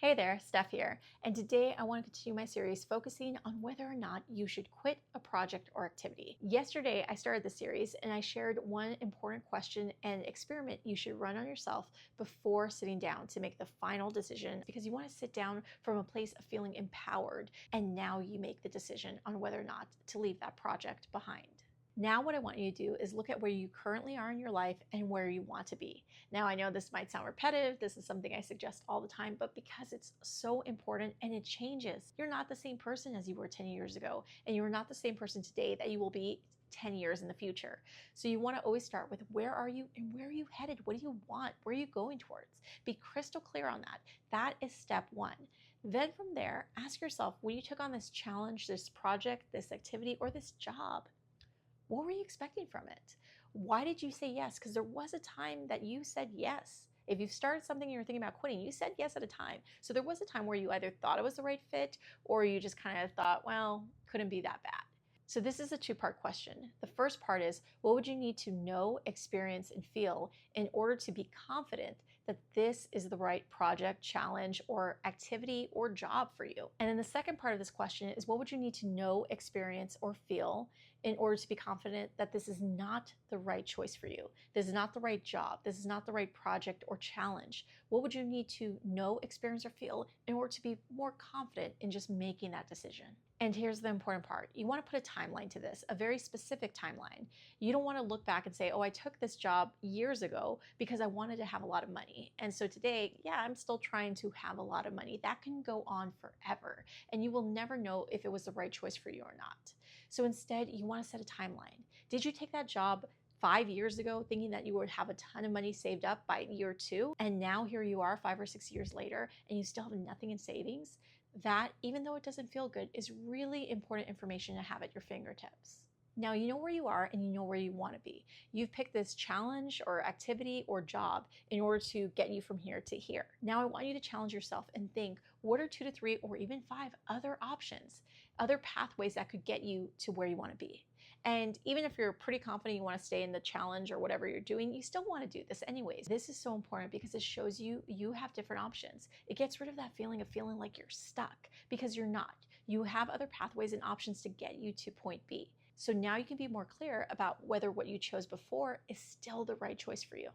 Hey there, Steph here, and today I want to continue my series focusing on whether or not you should quit a project or activity. Yesterday I started the series and I shared one important question and experiment you should run on yourself before sitting down to make the final decision, because you want to sit down from a place of feeling empowered, and now you make the decision on whether or not to leave that project behind. Now what I want you to do is look at where you currently are in your life and where you want to be. Now I know this might sound repetitive, this is something I suggest all the time, but because it's so important and it changes. You're not the same person as you were 10 years ago, and you're not the same person today that you will be 10 years in the future. So you want to always start with where are you and where are you headed? What do you want? Where are you going towards? Be crystal clear on that. That is step one. Then from there, ask yourself, when you took on this challenge, this project, this activity, or this job, what were you expecting from it? Why did you say yes? Because there was a time that you said yes. If you've started something and you're thinking about quitting, you said yes at a time. So there was a time where you either thought it was the right fit or you just kind of thought, well, couldn't be that bad. So this is a two-part question. The first part is, what would you need to know, experience, and feel in order to be confident that this is the right project, challenge, or activity or job for you? And then the second part of this question is, what would you need to know, experience, or feel in order to be confident that this is not the right choice for you? This is not the right job. This is not the right project or challenge. What would you need to know, experience, or feel in order to be more confident in just making that decision? And here's the important part. You want to put a timeline to this, a very specific timeline. You don't want to look back and say, oh, I took this job years ago because I wanted to have a lot of money. And so today, yeah, I'm still trying to have a lot of money. That can go on forever, and you will never know if it was the right choice for you or not. So instead, you want to set a timeline. Did you take that job 5 years ago thinking that you would have a ton of money saved up by year 2, and now here you are 5 or 6 years later and you still have nothing in savings? That, even though it doesn't feel good, is really important information to have at your fingertips. Now you know where you are and you know where you want to be. You've picked this challenge or activity or job in order to get you from here to here. Now I want you to challenge yourself and think, what are 2 to 3 or even 5 other options, other pathways that could get you to where you want to be? And even if you're pretty confident you want to stay in the challenge or whatever you're doing, you still want to do this anyways. This is so important because it shows you have different options. It gets rid of that feeling of feeling like you're stuck, because you're not. You have other pathways and options to get you to point B. So now you can be more clear about whether what you chose before is still the right choice for you.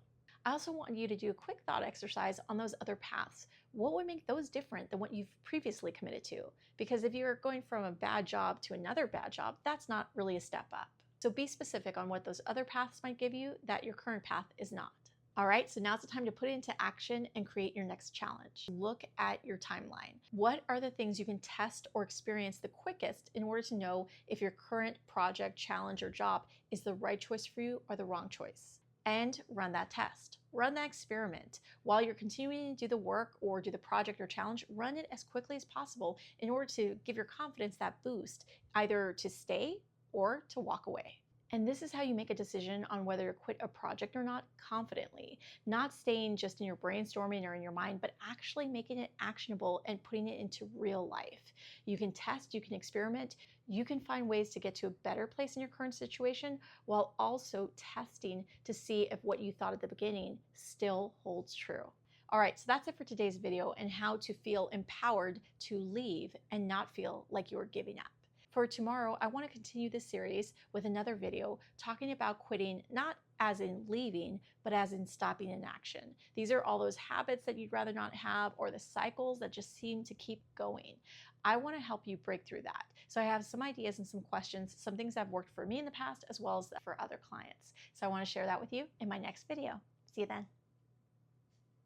I also want you to do a quick thought exercise on those other paths. What would make those different than what you've previously committed to? Because if you're going from a bad job to another bad job, that's not really a step up. So be specific on what those other paths might give you that your current path is not. All right, so now's the time to put it into action and create your next challenge. Look at your timeline. What are the things you can test or experience the quickest in order to know if your current project, challenge, or job is the right choice for you or the wrong choice? And run that test. Run that experiment. While you're continuing to do the work or do the project or challenge, run it as quickly as possible in order to give your confidence that boost, either to stay or to walk away. And this is how you make a decision on whether to quit a project or not confidently, not staying just in your brainstorming or in your mind, but actually making it actionable and putting it into real life. You can test, you can experiment, you can find ways to get to a better place in your current situation while also testing to see if what you thought at the beginning still holds true. All right, so that's it for today's video and how to feel empowered to leave and not feel like you're giving up. For tomorrow, I want to continue this series with another video talking about quitting, not as in leaving, but as in stopping inaction. These are all those habits that you'd rather not have, or the cycles that just seem to keep going. I want to help you break through that. So I have some ideas and some questions, some things that have worked for me in the past as well as for other clients. So I want to share that with you in my next video. See you then.